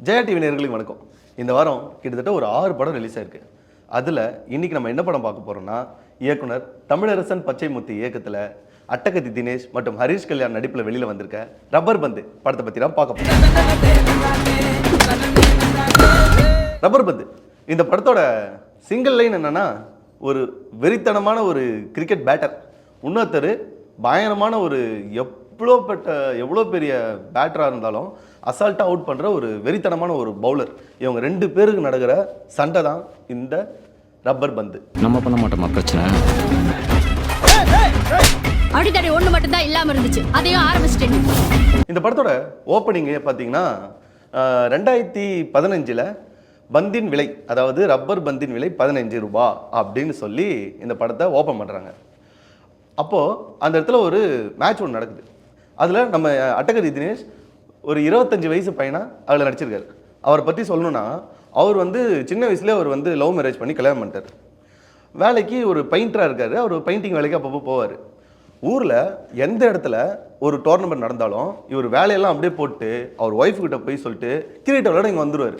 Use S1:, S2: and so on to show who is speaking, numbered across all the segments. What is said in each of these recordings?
S1: Jaya TV நேயர்களுக்கு வணக்கம். இந்த வாரம் கிட்டத்தட்ட ஒரு 6 படம் ரிலீஸ் ஆயிருக்கு. அதில் இன்னைக்கு நம்ம என்ன படம் பார்க்க போறோம்னா, இயக்குனர் தமிழரசன் பச்சைமுத்து இயக்கத்தில் அட்டகத்தி தினேஷ் மற்றும் ஹரிஷ் கல்யாண் நடிப்பில் வெளியில் வந்திருக்க ரப்பர் பந்து படத்தை பற்றி தான் பார்க்க போறோம். ரப்பர் பந்து இந்த படத்தோட சிங்கிள் லைன் என்னன்னா, ஒரு வெறித்தனமான ஒரு கிரிக்கெட் பேட்டர், இன்னொருத்தர் பயங்கரமான ஒரு எவ்வளோ பெரிய பேட்டராக இருந்தாலும் அசால்ட்டாக அவுட் பண்ணுற ஒரு வெறித்தனமான ஒரு பவுலர். இவங்க 2 பேருக்கு நடக்கிற சண்டை தான் இந்த ரப்பர் பந்து.
S2: நம்ம பண்ண மாட்டோமா பிரச்சனை?
S3: அடித்தடி ஒன்று மட்டும்தான் இல்லாமல் இருந்துச்சு, அதையும் ஆரம்பிச்சிட்டேன்.
S1: இந்த படத்தோட ஓப்பனிங்கே பார்த்தீங்கன்னா 2015 பந்தின் விலை, அதாவது ரப்பர் பந்தின் விலை 15 ரூபா அப்படின்னு சொல்லி இந்த படத்தை ஓப்பன் பண்ணுறாங்க. அப்போது அந்த இடத்துல ஒரு மேட்ச் ஒன்று நடக்குது. அதில் நம்ம அட்டகத்தி தினேஷ் ஒரு 25 வயசு பையனா அதில் நடிச்சிருக்காரு. அவரை பற்றி சொல்லணுன்னா, அவர் சின்ன வயசுலேயே அவர் லவ் மேரேஜ் பண்ணி கல்யாணம் பண்ணிட்டார். வேலைக்கு ஒரு பெயிண்டராக இருக்கார். அவர் பெயிண்டிங் வேலைக்கு அப்பப்போ போவார். ஊரில் எந்த இடத்துல ஒரு டோர்னமெண்ட் நடந்தாலும் இவர் வேலையெல்லாம் அப்படியே போட்டு அவர் ஒய்ஃப் கிட்ட போய் சொல்லிட்டு கிரிக்கெட் விளையாட இங்கே வந்துடுவார்.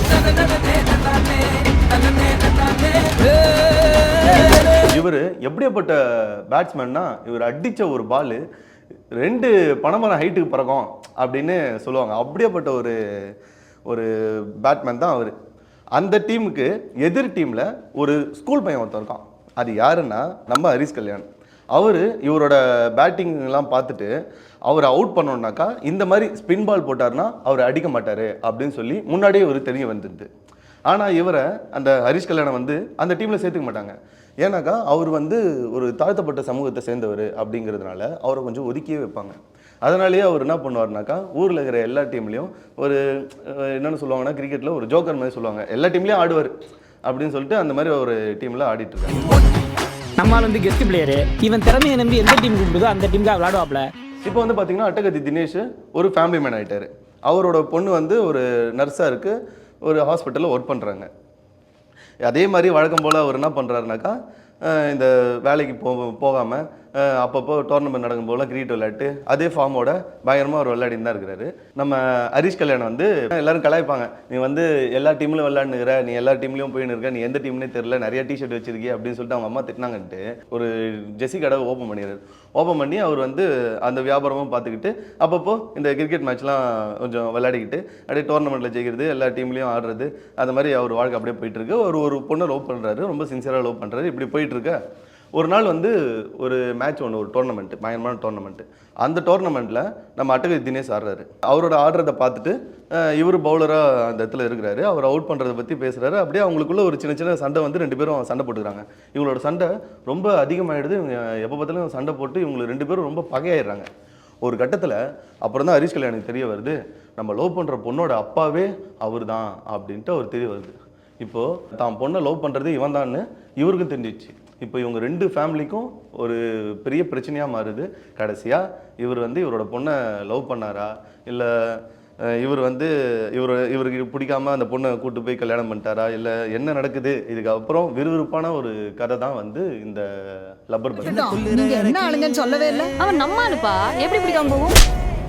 S1: இவர் எப்படியாப்பட்ட பேட்ஸ்மேன்னா, இவர் அடித்த ஒரு பால் 2 பனைமரம் ஹைட்டுக்கு பறக்கும் அப்படின்னு சொல்லுவாங்க. அப்படியேப்பட்ட ஒரு பேட்மேன் தான் அவர். அந்த டீமுக்கு எதிர் டீமில் ஒரு ஸ்கூல் பையன் ஒருத்தர் இருக்கான். அது யாருன்னா நம்ம ஹரிஷ் கல்யாண். அவர் இவரோட பேட்டிங்லாம் பார்த்துட்டு அவரை அவுட் பண்ணோன்னாக்கா இந்த மாதிரி ஸ்பின் பால் போட்டார்னா அவர் அடிக்க மாட்டார் அப்படின்னு சொல்லி முன்னாடியே இவர் தெரிய வந்துடுது. ஆனால் இவரை அந்த ஹரிஷ் கல்யாணம் அந்த டீமில் சேர்த்துக்க மாட்டாங்க. ஏன்னாக்கா அவர் ஒரு தாழ்த்தப்பட்ட சமூகத்தை சேர்ந்தவர் அப்படிங்கிறதுனால அவரை கொஞ்சம் ஒதுக்கியே வைப்பாங்க. அதனாலேயே அவர் என்ன பண்ணுவார்னாக்கா, ஊரில் இருக்கிற எல்லா டீம்லேயும் ஒரு என்னென்னு சொல்லுவாங்கன்னா, கிரிக்கெட்டில் ஒரு ஜோக்கர் மாதிரி சொல்லுவாங்க, எல்லா டீம்லேயும் ஆடுவார் அப்படின்னு சொல்லிட்டு அந்த மாதிரி ஒரு டீமில் ஆடிட்டு இருக்காங்க.
S4: நம்மால் கெஸ்ட் பிளேயரு, இவன் திறமையை நம்பி எந்த டீம் கூப்பிடுதோ அந்த டீம் தான் விளையாடுவாப்ல.
S1: இப்போ பார்த்தீங்கன்னா அட்டகத்தி தினேஷ் ஒரு ஃபேமிலி மேன் ஆகிட்டார். அவரோட பொண்ணு ஒரு நர்ஸாக இருக்குது, ஒரு ஹாஸ்பிட்டலில் ஒர்க் பண்ணுறாங்க. அதே மாதிரி வழக்கம் போல் அவர் என்ன பண்ணுறாருனாக்கா, இந்த வேலைக்கு போகாமல் அப்பப்போ டோர்னமெண்ட் நடக்கும் போல கிரிக்கெட் விளையாட்டு அதே ஃபார்மோட பயங்கரமாக அவர் விளையாடின்னு தான் இருக்கிறாரு. நம்ம ஹரிஷ் கல்யாணம் எல்லோரும் கலாய்ப்பாங்க, நீ எல்லா டீம்லையும் விளையாடுனுக்கிற, நீ எல்லா டீம்லையும் போயின்னு இருக்க, நீ எந்த டீம்னே தெரியல, நிறைய டிஷர்ட் வச்சிருக்கே அப்படின்னு சொல்லிட்டு அவங்க அம்மா திட்டினாங்கன்ட்டு ஒரு ஜெர்சி கடை ஓப்பன் பண்ணிடுறாரு. ஓப்பன் பண்ணி அவர் அந்த வியாபாரமும் பார்த்துக்கிட்டு அப்பப்போ இந்த கிரிக்கெட் மேட்ச்லாம் கொஞ்சம் விளையாடிக்கிட்டு அப்படியே டோர்னமெண்ட்டில் ஜெயிக்கிறது, எல்லா டீம்லேயும் ஆடுறது, அந்த மாதிரி அவர் வாழ்க்கை அப்படியே போயிட்டுருக்கு. ஒரு பொண்ணை லவ் பண்ணுறாரு, ரொம்ப சின்சியராக லவ் பண்ணுறாரு. இப்படி போயிட்டுருக்க ஒரு நாள் ஒரு மேட்ச் ஒன்று, ஒரு டோர்னமெண்ட், பயங்கரமான டோர்னமெண்ட். அந்த டோர்னமெண்ட்டில் நம்ம அட்டகத்தி தினேஷ் ஆடுறாரு. அவரோட ஆடுறதை பார்த்துட்டு இவர் பவுலராக அந்த இடத்துல இருக்கிறாரு. அவர் அவுட் பண்ணுறதை பற்றி பேசுகிறாரு. அப்படியே அவங்களுக்குள்ள ஒரு சின்ன சண்டை 2 பேரும் சண்டை போட்டுக்கிறாங்க. இவங்களோட சண்டை ரொம்ப அதிகமாகிடுது. இவங்க எப்போ பார்த்தாலும் சண்டை போட்டு இவங்க 2 பேரும் ரொம்ப பகையாயிடுறாங்க. ஒரு கட்டத்தில் அப்புறம் தான் ஹரிஷ் கல்யாணுக்கு தெரிய வருது, நம்ம லவ் பண்ணுற பொண்ணோட அப்பாவே அவர் தான் அப்படின்ட்டு அவர் தெரிய வருது. இப்போது தான் பொண்ணை லவ் பண்ணுறது இவன் தான்னு இவருக்கும் தெரிஞ்சிச்சு. இப்போ இவங்க 2 ஃபேமிலிக்கும் ஒரு பெரிய பிரச்சனையாக மாறுது. கடைசியாக இவர் இவரோட பொண்ணை லவ் பண்ணாரா, இல்லை இவருக்கு பிடிக்காம அந்த பொண்ணை கூட்டு போய் கல்யாணம் பண்ணிட்டாரா, இல்லை என்ன நடக்குது, இதுக்கப்புறம் விறுவிறுப்பான ஒரு கதை தான் இந்த ரப்பர் பந்து.
S3: சொல்லவே இல்லை, அவன் நம்ம ஆளுப்பா, எப்படி பிடிக்காம போகும்?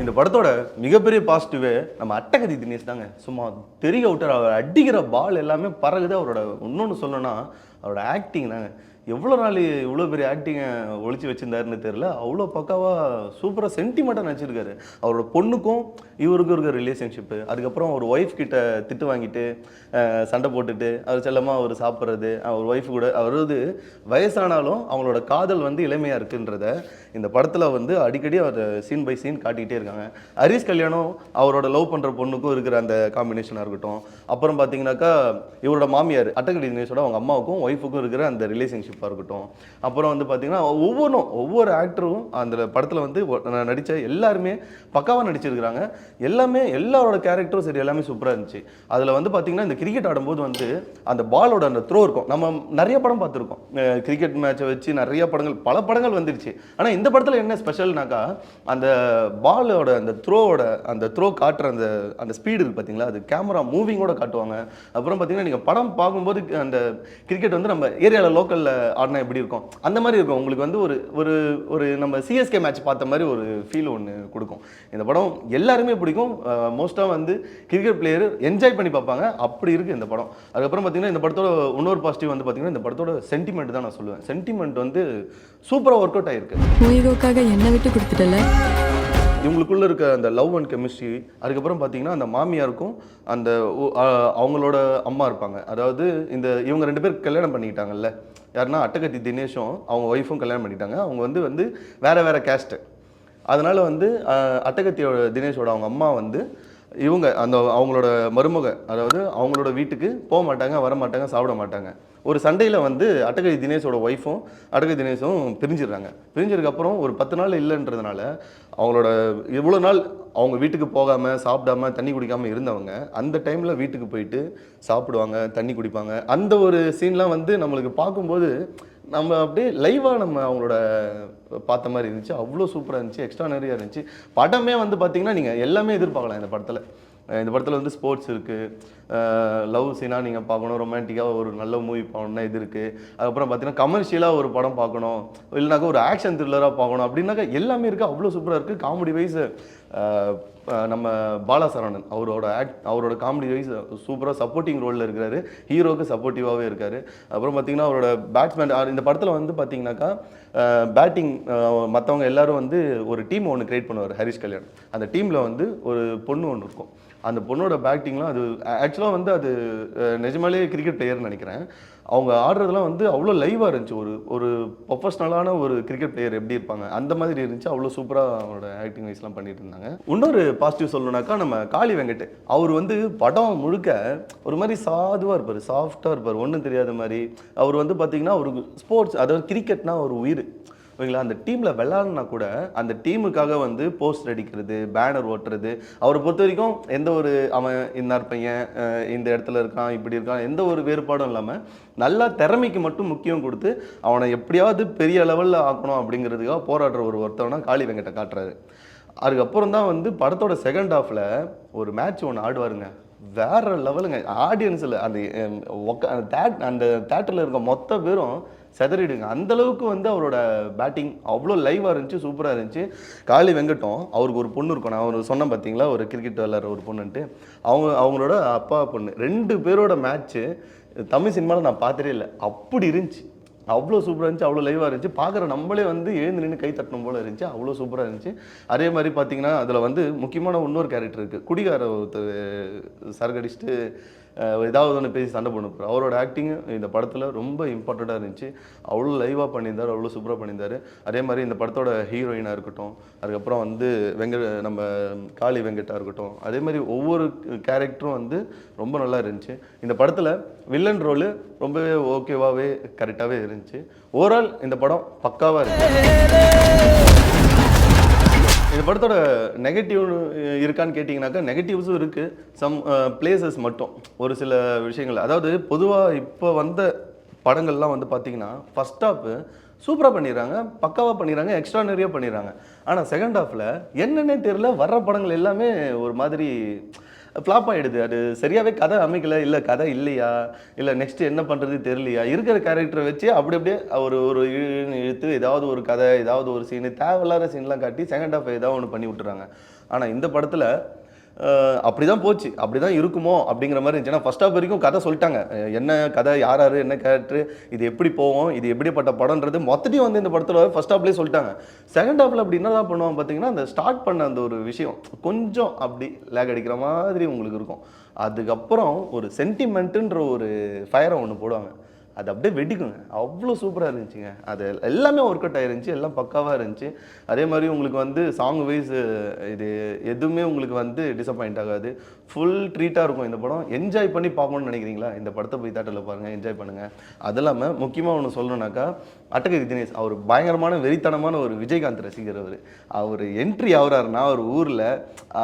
S1: இந்த படத்தோட மிகப்பெரிய பாசிட்டிவே நம்ம அட்டகத்தி தினேஷ் தாங்க. சும்மா தெரிய விட்டார். அவர் அடிக்கிற பால் எல்லாமே பறகுது. அவரோட இன்னொன்று சொல்லணும்னா அவரோட ஆக்டிங் தாங்க. எவ்வளோ நாள் இவ்வளோ பெரிய ஆக்டிங்கை ஒழிச்சு வச்சுருந்தாருன்னு தெரில. அவ்வளோ பக்காவாக சூப்பராக சென்டிமெண்ட்டாக நினச்சிருக்காரு. அவரோட பொண்ணுக்கும் இவருக்கும் இருக்கிற ரிலேஷன்ஷிப்பு, அதுக்கப்புறம் அவர் ஒய்ஃப் கிட்ட திட்டு வாங்கிட்டு சண்டை போட்டுட்டு அவர் செல்லமாக அவர் சாப்பிட்றது, அவர் ஒய்ஃப் கூட வயசானாலும் அவங்களோட காதல் இளமையாக இருக்குன்றத இந்த படத்தில் அடிக்கடி அவர் சீன் பை சீன் காட்டிக்கிட்டே இருக்காங்க. ஹரிஷ் கல்யாணம் அவரோட லவ் பண்ணுற பொண்ணுக்கும் இருக்கிற அந்த காம்பினேஷனாக இருக்கட்டும். அப்புறம் பார்த்தீங்கன்னாக்கா இவரோட மாமியார் அட்டகத்தி தினேஷோட அவங்க அம்மாவுக்கும் ஒய்ஃபுக்கும் இருக்கிற அந்த ரிலேஷன்ஷிப்பாக இருக்கட்டும். அப்புறம் பார்த்தீங்கன்னா ஒவ்வொரு ஆக்டரும் அந்த படத்தில் நடித்த எல்லாருமே பக்காவாக நடிச்சிருக்கிறாங்க. எல்லாரோட கேரக்டரும் சரி, எல்லாமே சூப்பராக இருந்துச்சு. அதில் பார்த்தீங்கன்னா இந்த கிரிக்கெட் ஆடும்போது அந்த பாலோட அந்த த்ரோ இருக்கும். நம்ம நிறைய படம் பார்த்துருக்கோம், கிரிக்கெட் மேட்சை வச்சு நிறைய படங்கள், பல படங்கள் வந்துருச்சு. ஆனால் இந்த படத்தில் என்ன ஸ்பெஷல்னாக்கா, அந்த பாலோட அந்த த்ரோ காட்டுற அந்த ஸ்பீடு இருக்குது பார்த்தீங்களா, அது கேமரா மூவிங்கோட காட்டுவாங்க. அப்புறம் பார்த்தீங்கன்னா நீங்கள் படம் பார்க்கும்போது அந்த கிரிக்கெட் நம்ம ஏரியாவில் லோக்கலில் ஆடினா எப்படி இருக்கும் அந்த மாதிரி இருக்கும். உங்களுக்கு வந்து ஒரு ஒரு ஒரு நம்ம சிஎஸ்கே மேட்ச் பார்த்த மாதிரி ஒரு ஃபீல் ஒன்று கொடுக்கும். இந்த படம் எல்லாருமே பிடிக்கும். மோஸ்ட்டாக வந்து கிரிக்கெட் பிளேயர் என்ஜாய் பண்ணி பார்ப்பாங்க. அப்படி இருக்குது இந்த படம். அதுக்கப்புறம் பார்த்தீங்கன்னா இந்த படத்தோட இன்னொரு பாசிட்டிவ் வந்து பார்த்தீங்கன்னா இந்த படத்தோட சென்டிமெண்ட் தான் நான் சொல்லுவேன். சென்டிமெண்ட் வந்து சூப்பராக ஒர்க் அவுட் ஆகிருக்கு.
S2: ஹீரோக்காக என்ன விட்டு கொடுத்துட்டல.
S1: இவங்களுக்குள்ள இருக்க அந்த லவ் அண்ட் கெமிஸ்ட்ரி, அதுக்கப்புறம் பார்த்தீங்கன்னா அந்த மாமியாருக்கும் அந்த அவங்களோட அம்மா இருப்பாங்க. அதாவது இவங்க 2 பேர் கல்யாணம் பண்ணிக்கிட்டாங்கல்ல, யாருன்னா அட்டகத்தி தினேஷும் அவங்க ஒய்ஃபும் கல்யாணம் பண்ணிட்டாங்க. அவங்க வந்து வேற கேஸ்ட்டு. அதனால வந்து அட்டகத்தியோட தினேஷோட அவங்க அம்மா வந்து இவங்க அவங்களோட மருமக, அதாவது அவங்களோட வீட்டுக்கு போக மாட்டாங்க, வர மாட்டாங்க, சாப்பிட மாட்டாங்க. ஒரு சண்டையில் வந்து அட்டகத்தி தினேஷோட ஒய்ஃபும் அட்டகத்தி தினேஷும் பிரிஞ்சிடுறாங்க. பிரிஞ்சதுக்கப்புறம் ஒரு 10 நாள் இல்லைன்றதுனால அவங்களோட இவ்வளோ நாள் அவங்க வீட்டுக்கு போகாமல் சாப்பிடாம தண்ணி குடிக்காமல் இருந்தவங்க அந்த டைமில் வீட்டுக்கு போயிட்டு சாப்பிடுவாங்க, தண்ணி குடிப்பாங்க. அந்த ஒரு சீன்லாம் வந்து நம்மளுக்கு பார்க்கும்போது நம்ம அப்படியே லைவாக நம்ம அவங்களோட பார்த்த மாதிரி இருந்துச்சு. அவ்வளோ சூப்பராக இருந்துச்சு, எக்ஸ்ட்ரானரியாக இருந்துச்சு. படமே வந்து பார்த்தீங்கன்னா நீங்கள் எல்லாமே எதிர்பார்க்கலாம் இந்த படத்தில். இந்த படத்தில் வந்து ஸ்போர்ட்ஸ் இருக்குது, லவ் சீனாக நீங்கள் பார்க்கணும், ரொமான்டிக்காக ஒரு நல்ல மூவி பார்க்கணுன்னா இது இருக்குது. அதுக்கப்புறம் பார்த்தீங்கன்னா கமர்ஷியலாக ஒரு படம் பார்க்கணும், இல்லைனாக்கா ஒரு ஆக்ஷன் த்ரில்லராக பார்க்கணும் அப்படின்னாக்கா எல்லாமே இருக்குது. அவ்வளோ சூப்பராக இருக்குது. காமெடி வைஸ் நம்ம பாலாசரவணன் அவரோட காமெடி வைஸ் சூப்பராக சப்போர்ட்டிங் ரோலில் இருக்கிறாரு. ஹீரோக்கு சப்போர்ட்டிவாகவே இருக்கார். அப்புறம் பார்த்தீங்கன்னா அவரோட பேட்ஸ்மேன் இந்த படத்தில் வந்து பார்த்தீங்கன்னாக்கா பேட்டிங் மற்றவங்க எல்லாரும் வந்து ஒரு டீம் ஒன்று கிரியேட் பண்ணுவார் ஹரிஷ் கல்யாண். அந்த டீமில் வந்து ஒரு பொண்ணு ஒன்று இருக்கும். அந்த பொண்ணோட பேட்டிங்லாம் அது ஆக்சுவலாக வந்து அது நிஜமாலே கிரிக்கெட் பிளேயர்னு நினைக்கிறேன். அவங்க ஆடுறதுலாம் வந்து அவ்வளோ லைவாக இருந்துச்சு. ஒரு ப்ரொஃபஷ்னலான ஒரு கிரிக்கெட் பிளேயர் எப்படி இருப்பாங்க அந்த மாதிரி இருந்துச்சு. அவ்வளோ சூப்பராக அவரோட ஆக்டிங் வைஸ்லாம் பண்ணிட்டு இருந்தாங்க. இன்னொரு பாசிட்டிவ் சொல்லணும்னாக்கா நம்ம காளி வெங்கட், அவர் வந்து படம் முழுக்க ஒரு மாதிரி சாதுவாக இருப்பார், சாஃப்டாக இருப்பார், ஒன்றும் தெரியாத மாதிரி. அவர் வந்து பார்த்தீங்கன்னா ஒரு ஸ்போர்ட்ஸ், அதாவது கிரிக்கெட்னா ஒரு உயிர் ஓகேங்களா. அந்த டீமில் விளையாடுனா கூட அந்த டீமுக்காக வந்து போஸ்டர் அடிக்கிறது, பேனர் ஓட்டுறது, அவரை பொறுத்த வரைக்கும் எந்த ஒரு அவன் இன்னார் பையன் இந்த இடத்துல இருக்கான் இப்படி இருக்கான் எந்த ஒரு வேறுபாடும் இல்லாமல் நல்லா திறமைக்கு மட்டும் முக்கியம் கொடுத்து அவனை எப்படியாவது பெரிய லெவலில் ஆக்கணும் அப்படிங்கிறதுக்காக போராடுற ஒரு ஒருத்தவனா காளி வெங்கட்டை காட்டுறாரு. அதுக்கப்புறம் தான் வந்து படத்தோட செகண்ட் ஹாஃபில் ஒரு மேட்ச் ஒன்று ஆடுவாருங்க, வேற லெவலுங்க. ஆடியன்ஸில் அந்த தேட்டரில் இருக்க மொத்த பேரும் செதறிடுங்க. அந்தளவுக்கு வந்து அவரோட பேட்டிங் அவ்வளோ லைவாக இருந்துச்சு, சூப்பராக இருந்துச்சு. காளி வெங்கட்டும் அவருக்கு ஒரு பொண்ணு இருக்கும், நான் அவர் சொன்னேன் பார்த்தீங்களா ஒரு கிரிக்கெட் விளையாடுற ஒரு பொண்ணுன்ட்டு, அவங்களோட அப்பா பொண்ணு 2 பேரோட மேட்ச்சு தமிழ் சினிமாவில் நான் பார்த்துட்டே இல்லை, அப்படி இருந்துச்சு. அவ்வளோ சூப்பராக இருந்துச்சு, அவ்வளோ லைவாக இருந்துச்சு. பார்க்குற நம்மளே வந்து எழுந்து நின்று கை தட்டணும் போல் இருந்துச்சு, அவ்வளோ சூப்பராக இருந்துச்சு. அதே மாதிரி பார்த்தீங்கன்னா அதில் வந்து முக்கியமான இன்னொரு கேரக்டர் இருக்குது, குடிகார ஒருத்தர் சரகடிச்சுட்டு ஏதாவது ஒன்று பேசி சண்டை போட்டு அவரோட ஆக்டிங் இந்த படத்தில் ரொம்ப இம்பார்ட்டண்ட்டாக இருந்துச்சு. அவ்வளோ லைவாக பண்ணியிருந்தார், அவ்வளோ சூப்பராக பண்ணியிருந்தார். அதே மாதிரி இந்த படத்தோட ஹீரோயினாக இருக்கட்டும், அதுக்கப்புறம் வந்து நம்ம காளி வெங்கட்டாக இருக்கட்டும், அதே மாதிரி ஒவ்வொரு கேரக்டரும் வந்து ரொம்ப நல்லா இருந்துச்சு. இந்த படத்தில் வில்லன் ரோலு ரொம்பவே ஓகேவாகவே கரெக்டாகவே இருந்துச்சு. ஓவரால் இந்த படம் பக்காவாக இருந்துச்சு. இந்த படத்தோட நெகட்டிவ் இருக்கான்னு கேட்டிங்கனாக்கா நெகட்டிவ்ஸும் இருக்குது, சம் பிளேசஸ் மட்டும் ஒரு சில விஷயங்கள். அதாவது பொதுவாக இப்போ வந்த படங்கள்லாம் வந்து பார்த்திங்கன்னா ஃபஸ்ட் ஹாஃபு சூப்பராக பண்ணிடுறாங்க, பக்காவாக பண்ணிடுறாங்க, எக்ஸ்ட்ரானரியாக பண்ணிடுறாங்க. ஆனால் செகண்ட் ஹாஃபில் என்னன்னே தெரியல, வர்ற படங்கள் எல்லாமே ஒரு மாதிரி ஃப்ளாப் ஆகிடுது. அது சரியாகவே கதை அமைக்கலை, இல்லை கதை இல்லையா, இல்லை நெக்ஸ்ட்டு என்ன பண்ணுறது தெரியலையா, இருக்கிற கேரக்டரை வச்சு அப்படியே ஒரு இழுத்து ஏதாவது ஒரு கதை, ஏதாவது ஒரு சீனு, தேவையில்லாத சீன்லாம் காட்டி செகண்ட் ஹாஃப் ஏதாவது ஒன்று பண்ணி விட்டுறாங்க. ஆனால் இந்த படத்தில் அப்படி தான் போச்சு, அப்படி தான் இருக்குமோ அப்படிங்கிற மாதிரி இருந்துச்சு. ஏன்னா ஃபஸ்ட் ஹாஃப் வரைக்கும் கதை சொல்லிட்டாங்க, என்ன கதை, யார் என்ன கேரக்டர், இது எப்படி போவோம், இது எப்படிப்பட்ட படம்ன்றது மொத்தத்தையும் வந்து இந்த படத்தில் ஃபஸ்ட் ஹாஃப்லேயே சொல்லிட்டாங்க. செகண்ட் ஹாஃபில் அப்படி என்னதான் பண்ணுவாங்க பார்த்தீங்கன்னா, அந்த ஸ்டார்ட் பண்ண அந்த ஒரு விஷயம் கொஞ்சம் அப்படி லேக் அடிக்கிற மாதிரி உங்களுக்கு இருக்கும். அதுக்கப்புறம் ஒரு சென்டிமெண்ட்டுன்ற ஒரு ஃபயரை ஒன்று போடுவாங்க, அது அப்படியே வெடிக்குங்க. அவ்வளோ சூப்பராக இருந்துச்சுங்க. அது எல்லாமே ஒர்க் அவுட் ஆகிருந்துச்சு, எல்லாம் பக்காவாக இருந்துச்சு. அதே மாதிரி உங்களுக்கு வந்து சாங் வைஸ் இது எதுவுமே உங்களுக்கு வந்து டிசப்பாயிண்ட் ஆகாது, ஃபுல் ட்ரீட்டாக இருக்கும் இந்த படம். என்ஜாய் பண்ணி பார்க்கணுன்னு நினைக்கிறீங்களா, இந்த படத்தை போய் தேட்டரில் பாருங்கள், என்ஜாய் பண்ணுங்கள். அது இல்லாமல் முக்கியமாக ஒன்று சொல்லணுன்னாக்கா அட்டகத்தி தினேஷ் அவர் பயங்கரமான வெறித்தனமான ஒரு விஜயகாந்த் ரசிகர். அவர் என்ட்ரி ஆகிறாருன்னா அவர் ஊரில்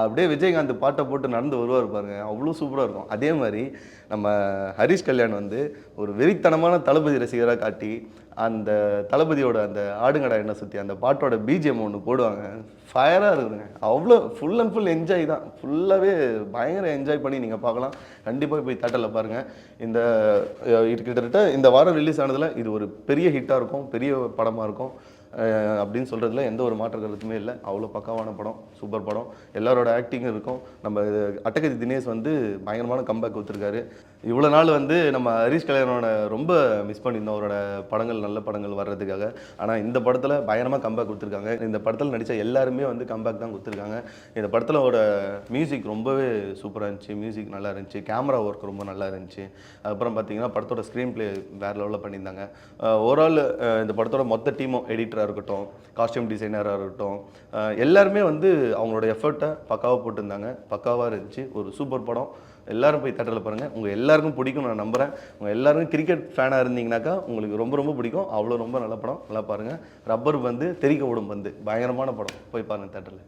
S1: அப்படியே விஜயகாந்த் பாட்டை போட்டு நடந்து வருவார் பாருங்க, அவ்வளோ சூப்பராக இருக்கும். அதே மாதிரி நம்ம ஹரிஷ் கல்யாண் வந்து ஒரு வெறித்தனமான பயங்கரமான தளபதி ரசிகராக காட்டி அந்த தளபதியோட அந்த ஆடுங்கடா என்ன சுற்றி அந்த பாட்டோட பிஜிஎம் ஒன்று போடுவாங்க, ஃபயராக இருக்குதுங்க. அவ்வளோ ஃபுல் அண்ட் ஃபுல் என்ஜாய் தான், ஃபுல்லாகவே பயங்கர என்ஜாய் பண்ணி நீங்கள் பார்க்கலாம். கண்டிப்பாக போய் தேட்டரில் பாருங்கள். இந்த கிட்டத்தட்ட இந்த வாரம் ரிலீஸ் ஆனதில் இது ஒரு பெரிய ஹிட்டாக இருக்கும், பெரிய படமாக இருக்கும் அப்படின்னு சொல்கிறதுல எந்த ஒரு மாற்று கருத்துமே இல்லை. அவ்வளோ பக்காவான படம், சூப்பர் படம், எல்லாரோட ஆக்டிங்கும் இருக்கும். நம்ம அட்டகத்தி தினேஷ் வந்து பயங்கரமான கம்பேக் கொடுத்துருக்காரு. இவ்வளோ நாள் வந்து நம்ம ஹரிஷ் கல்யாணோட ரொம்ப மிஸ் பண்ணியிருந்தோம் அவரோட படங்கள், நல்ல படங்கள் வர்றதுக்காக. ஆனால் இந்த படத்தில் பயங்கரமாக கம்பேக் கொடுத்துருக்காங்க. இந்த படத்தில் நடித்த எல்லாருமே வந்து கம்பேக் தான் கொடுத்துருக்காங்க. இந்த படத்திலோட மியூசிக் ரொம்பவே சூப்பராக இருந்துச்சு, மியூசிக் நல்லா இருந்துச்சு, கேமரா ஒர்க் ரொம்ப நல்லா இருந்துச்சு. அதுக்கப்புறம் பார்த்தீங்கன்னா படத்தோட ஸ்க்ரீன் பிளே வேறு லெவலில் பண்ணியிருந்தாங்க. ஓவரால் இந்த படத்தோட மொத்த டீமும் எடிட்டராக இருக்கட்டும், காஸ்டியூம் டிசைனராக இருக்கட்டும், எல்லாருமே வந்து அவங்களோட எஃபர்ட்டை பக்காவாக போட்டிருந்தாங்க. பக்காவாக இருந்துச்சு. ஒரு சூப்பர் படம். எல்லாரும் போய் தேட்டரில் பாருங்கள். உங்கள் எல்லாருக்கும் பிடிக்கும் நான் நம்புகிறேன். உங்கள் எல்லாருக்கும் கிரிக்கெட் ஃபேனாக இருந்தீங்கன்னாக்கா உங்களுக்கு ரொம்ப ரொம்ப பிடிக்கும். அவ்வளோ ரொம்ப நல்ல படம், நல்லா பாருங்கள். ரப்பர் பந்து தெறிக்க விடும் பந்து பயங்கரமான படம், போய் பாருங்கள் தேட்டரில்.